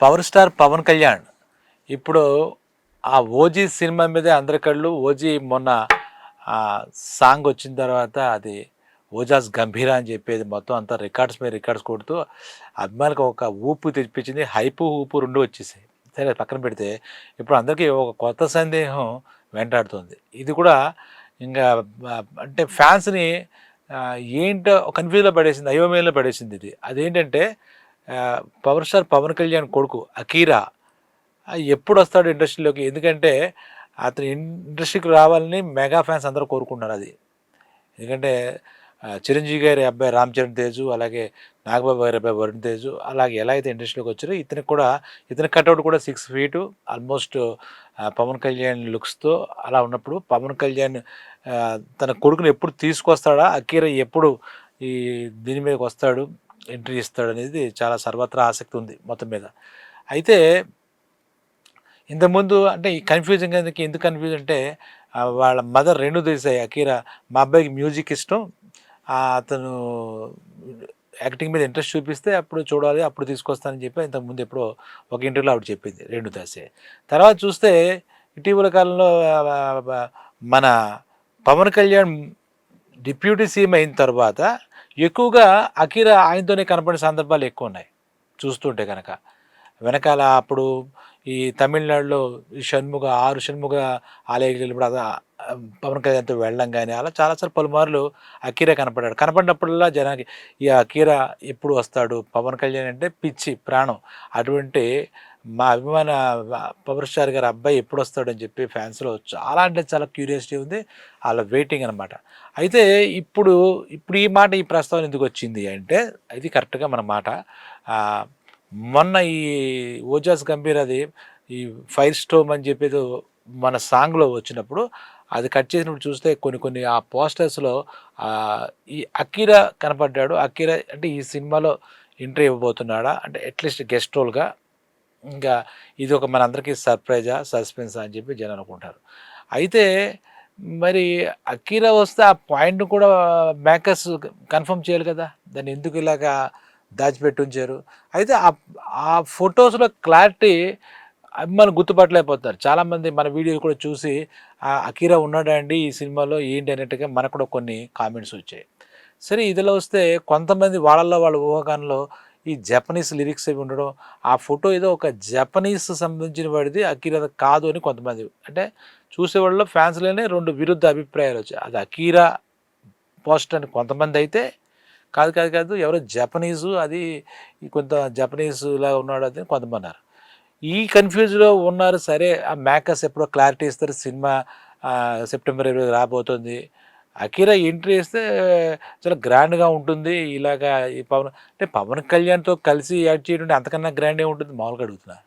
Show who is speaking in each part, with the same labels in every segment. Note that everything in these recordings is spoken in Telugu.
Speaker 1: పవర్ స్టార్ పవన్ కళ్యాణ్ ఇప్పుడు ఆ ఓజీ సినిమా మీదే అందరి కళ్ళు. ఓజీ మొన్న ఆ సాంగ్ వచ్చిన తర్వాత అది ఓజాస్ గంభీర అని చెప్పేది మొత్తం అంతా రికార్డ్స్ మీద రికార్డ్స్ కొడుతూ అభిమానులకు ఒక ఊపు తెప్పించింది. హైపు ఊపు రెండు వచ్చేసాయి. సరే పక్కన పెడితే ఇప్పుడు అందరికీ ఒక కొత్త సందేహం వెంటాడుతుంది. ఇది కూడా ఇంకా అంటే ఫ్యాన్స్ని ఏంటో కన్ఫ్యూజ్లో పడేసింది, అయోమయంలో పడేసింది. అదేంటంటే పవర్ స్టార్ పవన్ కళ్యాణ్ కొడుకు అకీరా ఎప్పుడు వస్తాడు ఇండస్ట్రీలోకి? ఎందుకంటే అతను ఇండస్ట్రీకి రావాలని మెగా ఫ్యాన్స్ అందరూ కోరుకుంటున్నారు. అది ఎందుకంటే చిరంజీవి గారి అబ్బాయి రామ్ చరణ్ తేజు, అలాగే నాగబాబు గారి అబ్బాయి వరుణ్ తేజు అలాగే ఎలా అయితే ఇండస్ట్రీలోకి వచ్చారో ఇతనికి కూడా, ఇతని కట్అవుట్ కూడా 6 ఫీటు ఆల్మోస్ట్ పవన్ కళ్యాణ్ లుక్స్తో అలా ఉన్నప్పుడు పవన్ కళ్యాణ్ తన కొడుకుని ఎప్పుడు తీసుకొస్తాడా, అకీరా ఎప్పుడు ఈ దీని మీదకి వస్తాడు, ఎంట్రీ ఇస్తాడు అనేది చాలా సర్వత్రా ఆసక్తి ఉంది మొత్తం మీద. అయితే ఇంతకుముందు అంటే ఈ కన్ఫ్యూజింగ్ ఎందుకు కన్ఫ్యూజ్ అంటే వాళ్ళ మదర్ రేణు దేశాయ్ అకీరా మా అబ్బాయికి మ్యూజిక్ ఇష్టం, అతను యాక్టింగ్ మీద ఇంట్రెస్ట్ చూపిస్తే అప్పుడు చూడాలి, అప్పుడు తీసుకొస్తానని చెప్పి ఇంతకుముందు ఎప్పుడో ఒక ఇంటర్వ్యూలో ఆవిడ చెప్పింది రేణు దేశాయ్. తర్వాత చూస్తే ఇటీవల కాలంలో మన పవన్ కళ్యాణ్ డిప్యూటీ సీఎం అయిన తర్వాత ఎక్కువగా అకీరా ఆయనతోనే కనపడిన సందర్భాలు ఎక్కువ ఉన్నాయి చూస్తుంటే కనుక. వెనకాల అప్పుడు ఈ తమిళనాడులో ఈ షణ్ముగ ఆలయానికి వెళ్ళినప్పుడు పవన్ కళ్యాణ్తో వెళ్ళడం కానీ అలా చాలాసార్లు పలుమార్లు అకీరా కనపడ్డాడు. కనపడినప్పుడల్లా జనానికి ఈ అకీరా ఎప్పుడు వస్తాడు, పవన్ కళ్యాణ్ అంటే పిచ్చి ప్రాణం, అటువంటి మా అభిమాన పవర్ స్టార్ గారి అబ్బాయి ఎప్పుడు వస్తాడని చెప్పి ఫ్యాన్స్లో చాలా అంటే చాలా క్యూరియాసిటీ ఉంది, అలా వెయిటింగ్ అనమాట. అయితే ఇప్పుడు ఈ మాట ఈ ప్రస్తావన ఎందుకు వచ్చింది అంటే ఇది కరెక్ట్గా మన మాట. మొన్న ఈ ఓజాస్ గంభీర్ అది ఈ ఫైర్ స్టోమ్ అని చెప్పేది మన సాంగ్లో వచ్చినప్పుడు అది కట్ చేసినప్పుడు చూస్తే కొన్ని ఆ పోస్టర్స్లో ఈ అకీరా కనపడ్డాడు. అకీరా అంటే ఈ సినిమాలో ఎంట్రీ ఇవ్వబోతున్నాడా అంటే అట్లీస్ట్ గెస్ట్ రోల్గా. ఇంకా ఇది ఒక మనందరికీ సర్ప్రైజా, సస్పెన్సా అని చెప్పి జనం అనుకుంటారు. అయితే మరి అకీరా వస్తే ఆ పాయింట్ను కూడా మేకర్స్ కన్ఫర్మ్ చేయాలి కదా, దాన్ని ఎందుకు ఇలాగా దాచిపెట్టి ఉంచారు? అయితే ఆ ఫొటోస్లో క్లారిటీ అభిమానులు గుర్తుపట్టలేకపోతున్నారు. చాలామంది మన వీడియోలు కూడా చూసి అకీరా ఉన్నాడా అండి ఈ సినిమాలో ఏంటి అన్నట్టుగా మనకు కూడా కొన్ని కామెంట్స్ వచ్చాయి. సరే ఇదిలో వస్తే కొంతమంది వాళ్ళ ఊహాగానంలో ఈ జపనీస్ లిరిక్స్ అవి ఉండడం, ఆ ఫోటో ఏదో ఒక జపనీస్ సంబంధించిన వాడిది అకీరా కాదు అని కొంతమంది, అంటే చూసేవాళ్ళలో ఫ్యాన్స్లోనే 2 విరుద్ధ అభిప్రాయాలు వచ్చాయి. అది అకీరా పోస్ట్ అని కొంతమంది అయితే, కాదు ఎవరో జపనీసు, అది కొంత జపనీస్లా ఉన్నాడు అని కొంతమంది అన్నారు. ఈ కన్ఫ్యూజ్లో ఉన్నారు. సరే ఆ మేకర్స్ ఎప్పుడో క్లారిటీ ఇస్తారు, సినిమా సెప్టెంబర్ 20 రాబోతుంది, అకీరా ఎంట్రీ ఇస్తే చాలా గ్రాండ్గా ఉంటుంది. ఇలాగా ఈ పవన్ కళ్యాణ్తో కలిసి యాక్ట్ చేయడం అంతకన్నా గ్రాండ్ ఉంటుంది మామూలుగా అడుగుతున్నా.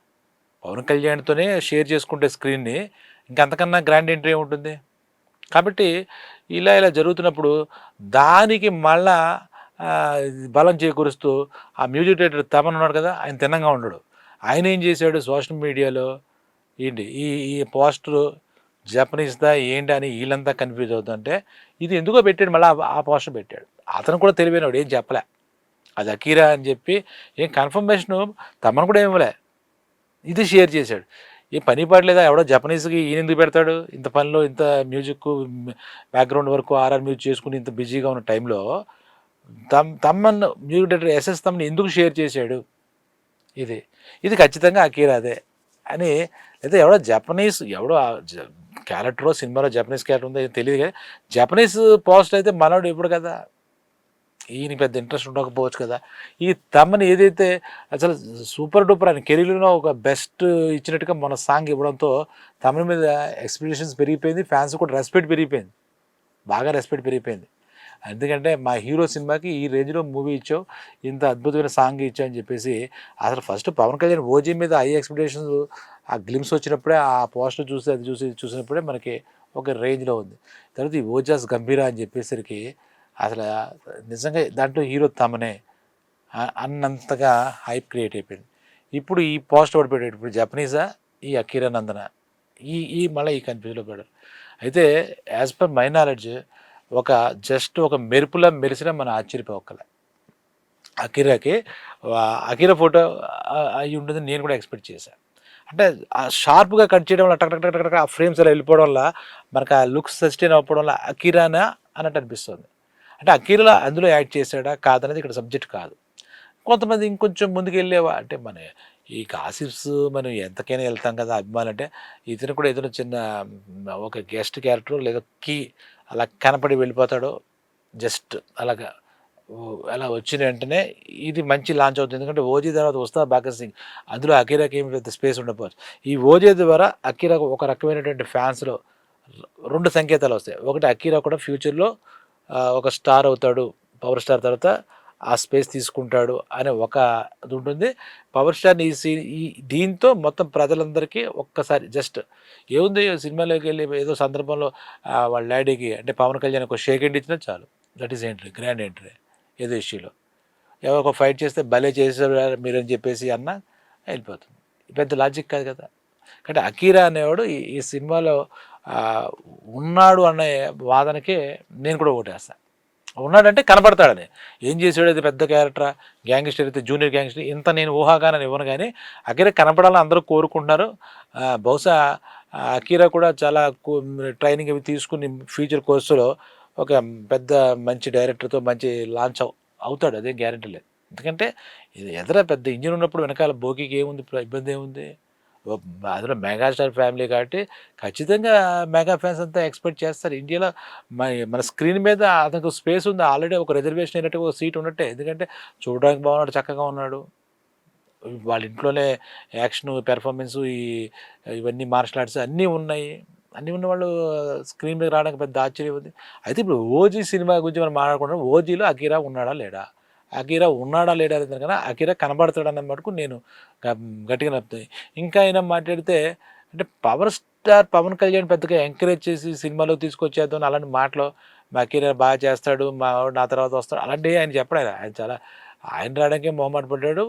Speaker 1: పవన్ కళ్యాణ్తోనే షేర్ చేసుకుంటే స్క్రీన్ని ఇంకంతకన్నా గ్రాండ్ ఎంట్రీ ఉంటుంది. కాబట్టి ఇలా జరుగుతున్నప్పుడు దానికి మళ్ళా బలం చేకూరుస్తూ ఆ మ్యూజిక్ డైరెక్టర్ తమన్ ఉన్నాడు కదా, ఆయన తిన్నంగా ఉండడు. ఆయన ఏం చేశాడు సోషల్ మీడియాలో ఏంటి ఈ పోస్టరు జపనీస్దా ఏంటి అని వీళ్ళంతా కన్ఫ్యూజ్ అవుతుంటే ఇది ఎందుకో పెట్టాడు, మళ్ళీ ఆ పోస్టర్ పెట్టాడు. అతను కూడా తెలివైనవాడు, ఏం చెప్పలే అది అకీరా అని చెప్పి, ఏం కన్ఫర్మేషను తమను కూడా ఏమిలే, ఇది షేర్ చేశాడు. ఏం పని పడలేదా, ఎవడో జపనీస్కి ఈయన ఎందుకు పెడతాడు? ఇంత పనిలో ఇంత మ్యూజిక్ బ్యాక్గ్రౌండ్ వరకు ఆర్ఆర్ మ్యూజిక్ చేసుకుని ఇంత బిజీగా ఉన్న టైంలో Thaman music director SS Thaman ఎందుకు షేర్ చేశాడు? ఇది ఖచ్చితంగా అకీరా అదే అని. లేదా ఎవడో జపనీస్ ఎవడో క్యారెక్టరో సినిమాలో జపనీస్ క్యారెక్టర్ ఉందో తెలియదు, కానీ జపనీస్ పోస్ట్ అయితే మనోడు ఇప్పుడు కదా, ఈయన పెద్ద ఇంట్రెస్ట్ ఉండకపోవచ్చు కదా. ఈ తమ్మని ఏదైతే అసలు సూపర్ డూపర్ అని కెరీర్లో ఒక బెస్ట్ ఇచ్చినట్టుగా మన సాంగ్ ఇవ్వడంతో తమిళ మీద ఎక్స్పెక్టేషన్స్ పెరిగిపోయింది, ఫ్యాన్స్ కూడా రెస్పెక్ట్ పెరిగిపోయింది, బాగా రెస్పెక్ట్ పెరిగిపోయింది. ఎందుకంటే మా హీరో సినిమాకి ఈ రేంజ్లో మూవీ ఇచ్చావు, ఇంత అద్భుతమైన సాంగ్ ఇచ్చావు అని చెప్పేసి. అసలు ఫస్ట్ పవన్ కళ్యాణ్ ఓజీ మీద హై ఎక్స్పెక్టేషన్స్ ఆ గ్లిమ్స్ వచ్చినప్పుడే, ఆ పోస్టర్ చూసినప్పుడే మనకి ఒక రేంజ్లో ఉంది. తర్వాత ఈ ఓజాస్ గంభీరా అని చెప్పేసరికి అసలు నిజంగా దాంట్లో హీరో తమనే అన్నంతగా హైప్ క్రియేట్ అయిపోయింది. ఇప్పుడు ఈ పోస్టర్ ఒకటి పెట్టాడు, ఇప్పుడు జపనీసా ఈ అకీరా నందన, మళ్ళీ ఈ కన్ఫ్యూజ్లో పడారు. అయితే as per my knowledge just ఒక మెరుపులా మెరిసినా మనం ఆశ్చర్యపోకలే. అకిరాకి అకిరా ఫోటో అయి ఉంటుందని నేను కూడా ఎక్స్పెక్ట్ చేశాను. అంటే షార్ప్గా కట్ చేయడం వల్ల టక్ టక్ టక్ టక్ ఆ ఫ్రేమ్స్ అలా వెళ్ళిపోవడం వల్ల మనకు ఆ లుక్స్ సస్టైన్ అవ్వడం వల్ల అకిరానా అన్నట్టు అనిపిస్తుంది. అంటే అకిరా అందులో యాడ్ చేశాడా కాదనేది ఇక్కడ సబ్జెక్ట్ కాదు. కొంతమంది ఇంకొంచెం ముందుకెళ్ళేవా అంటే మన ఈ గాసిప్స్ మనం ఎంతకైనా వెళ్తాం కదా అభిమానులు అంటే, ఇతను కూడా ఏదైనా చిన్న ఒక గెస్ట్ క్యారెక్టర్ లేదా కీ అలా కనపడి వెళ్ళిపోతాడో జస్ట్ అలాగా అలా వచ్చిన వెంటనే ఇది మంచి లాంచ్ అవుతుంది. ఎందుకంటే 'ఓజీ' తర్వాత వస్తా 'భగత్ సింగ్' అందులో అకీరాకి ఏమి పెద్ద స్పేస్ ఉండకపోవచ్చు. ఈ 'ఓజీ' ద్వారా అకీరా ఒక రకమైనటువంటి ఫ్యాన్స్‌లో 2 సంకేతాలు వస్తాయి. ఒకటి అకీరా కూడా ఫ్యూచర్‌లో ఒక స్టార్ అవుతాడు. పవర్ స్టార్ తర్వాత ఆ స్పేస్ తీసుకుంటాడు అనే ఒక ఇది ఉంటుంది. పవర్ స్టార్‌ని ఈ దీంతో మొత్తం ప్రజలందరికీ ఒక్కసారి జస్ట్ ఏముంది సినిమాలోకెళ్ళి ఏదో సందర్భంలో వాళ్ళ డాడీకి అంటే పవన్ కళ్యాణ్‌కి ఒక షేక్ హ్యాండ్ ఇచ్చినా చాలు. That is entry. Grand entry ఏదో ఇష్యూలో. ఎవరో ఒక ఫైట్ చేస్తే భలే చేశారు మీరని చెప్పేసి అన్నా వెళ్ళిపోతుంది. పెద్ద లాజిక్ కాదు కదా! కాబట్టి 'అకీరా' అనేవాడు ఈ ఈ సినిమాలో ఆహ్, ఉన్నాడు అనే వాదనకే నేను కూడా ఓటేస్తా. ఉన్నాడంటే కనపడతాడని. ఏం చేసాడు అది పెద్ద క్యారెక్టరా? గ్యాంగ్‌స్టర్ అయితే జూనియర్ గ్యాంగ్‌స్టర్ ఇంత నేను ఊహాగానం ఇవ్వను గానీ, అకీరా కనపడాలని అందరూ కోరుకుంటున్నారు. బహుశా అకీరా కూడా చాలా ట్రైనింగ్ అవి తీసుకుని ఫ్యూచర్ కోర్సులో ఒక పెద్ద మంచి డైరెక్టర్‌తో మంచి లాంచ్ అవుతాడు. అదేం గ్యారంటీ లేదు. ఎందుకంటే ఇది ఎదర పెద్ద ఇంజిన్ ఉన్నప్పుడు వెనకాల బోగీకి ఏముంది ఇబ్బంది ఏముంది? ఓ అందులో మెగాస్టార్ ఫ్యామిలీ కాబట్టి ఖచ్చితంగా మెగా ఫ్యాన్స్ అంతా ఎక్స్‌పెక్ట్ చేస్తారు. ఇండియాలో మన స్క్రీన్ మీద అతనికి స్పేస్ ఉంది. ఆల్రెడీ ఒక రిజర్వేషన్ అయినట్టుగా ఒక సీట్ ఉన్నట్టే. ఎందుకంటే చూడడానికి బాగున్నాడు, చక్కగా ఉన్నాడు. వాళ్ళ ఇంట్లోనే యాక్షను, పెర్ఫార్మెన్సు ఇవన్నీ మార్షల్ ఆర్ట్స్ అన్నీ ఉన్నాయి. అన్నీ ఉన్నవాళ్ళు స్క్రీన్ మీద రావడానికి పెద్ద ఆశ్చర్యం ఉంది. అయితే ఇప్పుడు 'ఓజీ' సినిమా గురించి మనం మాట్లాడుకుంటున్నాం. 'ఓజీలో' అకీరా ఉన్నాడా? లేడా? అకీరా ఉన్నాడా? లేడా? అనేది కన్నా అకీరా కనబడతాడన్న మటుకు నేను గ గట్టిగా నమ్ముతాను. ఇంకా అయినా మాట్లాడితే అంటే పవర్ స్టార్ పవన్ కళ్యాణ్ పెద్దగా ఎంకరేజ్ చేసి సినిమాలో తీసుకొచ్చేద్దాం అలాంటి మాటలు మా అకీరా బాగా చేస్తాడు. మా వాడు నా తర్వాత వస్తాడు. అలాంటివి ఆయన చెప్పడు ఆయన. ఆయన చాలా ఆయన రావడానికే మొహమాట పడ్డాడు.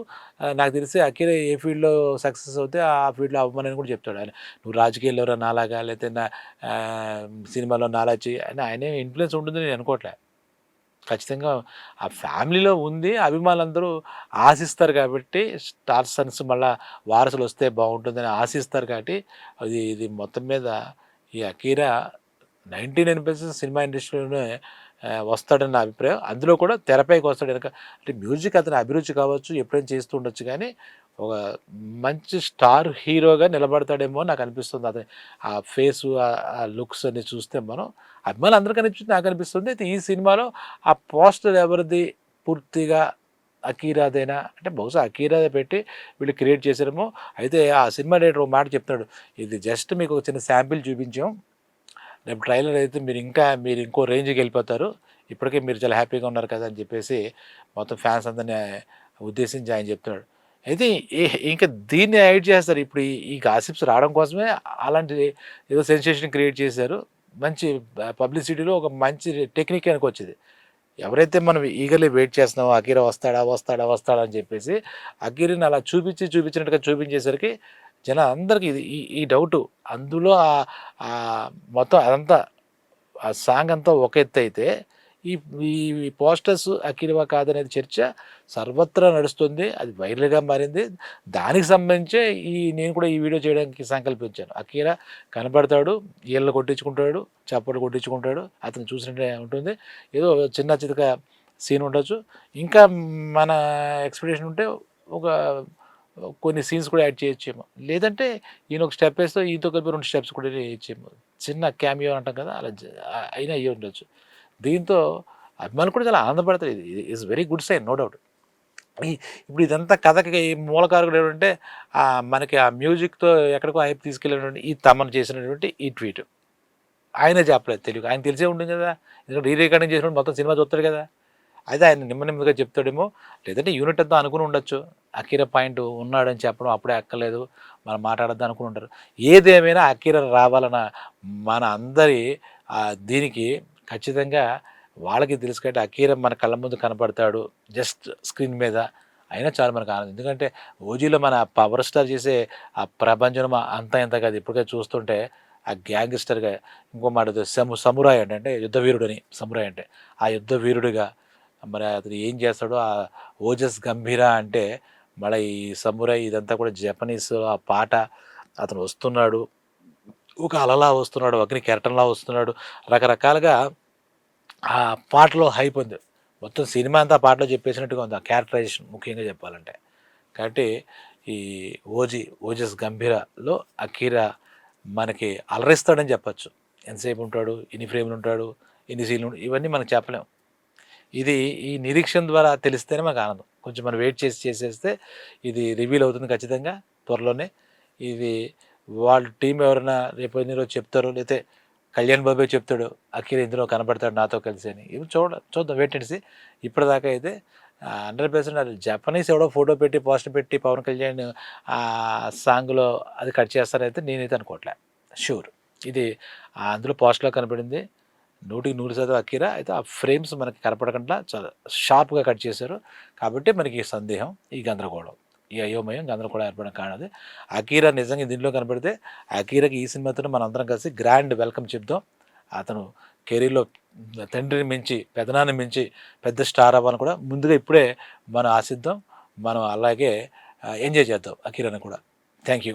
Speaker 1: నాకు తెలిసి అఖిల ఏ ఫీల్డ్‌లో సక్సెస్ అవుతే ఆ ఫీల్డ్‌లో అవ్వమని కూడా చెప్తాడు ఆయన. నువ్వు రాజకీయాల్లో రా నాలాగా లేతే సినిమాలో నాలా చెయ్యి అని ఆయనే ఇన్‌ఫ్లూయెన్స్ ఉంటుందని నేను అనుకోవట్లే. ఖచ్చితంగా ఆ ఫ్యామిలీలో ఉంది. అభిమానులందరూ ఆశిస్తారు కాబట్టి స్టార్ సన్స్ మళ్ళా వారసులొస్తే బావుంటుందని ఆశిస్తారు కాబట్టి ఇది మొత్తం మీద ఈ 'అకీరా' 99% సినిమా ఇండస్ట్రీలోనే వస్తాడని నా అభిప్రాయం. అందులో కూడా తెరపైకి వస్తాడు ఎనక అంటే మ్యూజిక్ అతని అభిరుచి కావచ్చు, ఎప్పుడైనా చేస్తూ ఉండొచ్చు గానీ, ఒక మంచి స్టార్ హీరోగా నిలబడతాడేమో అని నాకనిపిస్తుంది. అదే ఆ ఫేసు, ఆ లుక్స్ అన్ని చూస్తే మనం అభిమానులందరికి అనిపించింది నాకనిపిస్తుంది. అయితే ఈ సినిమాలో ఆ పోస్టర్ ఎవరిది పూర్తిగా అకీరాదేనా? అంటే బహుశా అకీరాదే పెట్టి వీళ్ళు క్రియేట్ చేశారేమో! అయితే ఆ సినిమా డైరెక్టర్ ఒక మాట చెప్తాడు. ఇది జస్ట్ మీకు ఒక చిన్న శాంపిల్ చూపించాం. రేపు ట్రైలర్ అయితే మీరు ఇంకో రేంజ్‌కెళ్ళిపోతారు. ఇప్పటికే మీరు చాలా హ్యాపీగా ఉన్నారు కదా! అని చెప్పేసి మొత్తం ఫ్యాన్స్ అందరిని ఉద్దేశించి ఆయన చెప్తున్నాడు. అయితే ఇంక దీన్ని హైడ్ చేస్తారు. ఇప్పుడు ఈ గాసిప్స్ రావడం కోసమే అలాంటి ఏదో సెన్సేషన్ క్రియేట్ చేశారు. మంచి పబ్లిసిటీలో ఒక మంచి టెక్నిక్ అనుకోవచ్చిది. ఎవరైతే మనం ఈగర్‌లీ వెయిట్ చేస్తున్నామో 'అకీరా' వస్తాడా? వస్తాడా? వస్తాడా? అని చెప్పేసి 'అకీరా'ని అలా చూపించినట్టుగా చూపించేసరికి జనాలందరికీ ఇది ఈ ఈ డౌటు. అందులో మొత్తం అదంతా ఆ సాంగ్ అంతా ఒక ఎత్తైతే, ఈ ఈ పోస్టర్స్ అఖిలవా కాదనేది చర్చ సర్వత్రా నడుస్తుంది. అది వైరల్‌గా మారింది. దానికి సంబంధించే నేను కూడా ఈ వీడియో చేయడానికి సంకల్పించాను. అఖీరా కనపడతాడు, ఈలలు కొట్టించుకుంటాడు, చప్పట్లు కొట్టించుకుంటాడు. అతను చూసినట్టే ఉంటుంది. ఏదో చిన్న చితక సీన్ ఉండొచ్చు. ఇంకా మన ఎక్స్‌పెక్టేషన్ ఉంటే ఒక కొన్ని సీన్స్ కూడా యాడ్ చేయొచ్చేమో. లేదంటే ఈయన ఒక స్టెప్ ఏస్తే ఈయనతో కలిపి 2 స్టెప్స్ కూడా ఏయచ్చేమో. చిన్న క్యామియో అంటాం కదా! అలా అయినా అయ్యుండొచ్చు. దీంతో అభిమానులు కూడా చాలా ఆనందపడతారు. ఇది is very good sign no doubt. ఈ ఇప్పుడు ఇదంతా కథకి మూలకారకుడు ఎవరంటే మనకి ఆ మ్యూజిక్‌తో ఎక్కడికో హైప్ తీసుకెళ్ళినటువంటి ఈ తమన్ చేసినటువంటి ఈ ట్వీట్. ఆయనే చెప్పలేదు తెలుగు. ఆయనకి తెలిసే ఉంటుంది కదా! ఎందుకంటే రికార్డింగ్ చేసినప్పుడు మొత్తం సినిమా చూస్తాడు కదా! అయితే ఆయన నెమ్మదిగా చెప్తాడేమో. లేదంటే యూనిట్ అంతా అనుకుని ఉండొచ్చు. అకీరా పాయింట్ ఉన్నాడని చెప్పడం అప్పుడే అక్కర్లేదు. మనం మాట్లాడొద్దు అనుకుని ఉంటారు. ఏదేమైనా అకీరా రావాలన్న మన అందరి దీనికి ఖచ్చితంగా వాళ్ళకి తెలుసు కాబట్టి అకీరా మన కళ్ళ ముందు కనపడతాడు. జస్ట్ స్క్రీన్ మీద. అయినా చాలు మనకు ఆనందం. ఎందుకంటే 'ఓజీలో' మన పవర్ స్టార్ చేసే ఆ ప్రభంజనం అంతా ఇంత కాదు. ఇప్పటికే చూస్తుంటే ఆ గ్యాంగ్‌స్టర్‌గా ఇంకో మాట సమురాయ్ అంటే యుద్ధ వీరుడని సమురాయ్ అంటే. ఆ యుద్ధ వీరుడిగా మరి అతను ఏం చేస్తాడో ఆ ఓజస్ గంభీర అంటే మళ్ళీ ఈ సమురై ఇదంతా కూడా జపనీస్ ఆ పాట అతను వస్తున్నాడు ఒక అలలా వస్తున్నాడు అగ్ని కెరటంలా వస్తున్నాడు రకరకాలుగా ఆ పాటలో హైప్ ఉంది మొత్తం సినిమా అంతా ఆ పాటలో చెప్పేసినట్టుగా ఉంది ఆ క్యారెక్టరైజేషన్ ముఖ్యంగా చెప్పాలంటే కాబట్టి ఈ ఓజస్ గంభీరలో అకీరా మనకి అలరిస్తాడని చెప్పచ్చు ఎంతసేపు ఉంటాడు ఎన్ని ఫ్రేమ్లు ఉంటాడు ఎన్ని సీన్లు ఇవన్నీ మనకు చెప్పలేం ఇది ఈ నిరీక్షణ ద్వారా తెలిస్తేనే మనకు ఆనందం కొంచెం మనం వెయిట్ చేసి చేసేస్తే ఇది రివీల్ అవుతుంది ఖచ్చితంగా త్వరలోనే ఇది వాళ్ళ టీం ఎవరైనా రేపు ఎన్ని రోజు చెప్తారో లేకపోతే కళ్యాణ్ బాబే చెప్తాడు అఖిల్ ఇందులో కనబడతాడు నాతో కలిసి అని ఇవి చూద్దాం వెయిట్ చేసి ఇప్పటిదాకా అయితే 100% అది జపనీస్ ఎవడో ఫోటో పెట్టి పోస్టర్ పెట్టి పవన్ కళ్యాణ్ ఆ సాంగ్లో అది కట్ చేస్తారైతే నేనైతే అనుకోవట్లే షూర్ ఇది అందులో పోస్టర్లో కనపడింది 100% అకీరా అయితే ఆ ఫ్రేమ్స్ మనకి కనపడకుండా చాలా షార్ప్గా కట్ చేశారు కాబట్టి మనకి ఈ సందేహం ఈ గందరగోళం ఈ అయోమయం గందరగోళం ఏర్పడడం కారణం అకీరా నిజంగా దీంట్లో కనపడితే అకీరాకి ఈ సినిమాతో మనం అందరం కలిసి గ్రాండ్ వెల్కమ్ చెప్దాం అతను కెరీర్లో తండ్రిని మించి పెదనాన్ని మించి పెద్ద స్టార్ అవ్వాలని కూడా ముందుగా ఇప్పుడే మనం ఆశిద్దాం మనం అలాగే ఎంజాయ్ చేద్దాం అకీరాని కూడా థ్యాంక్ యూ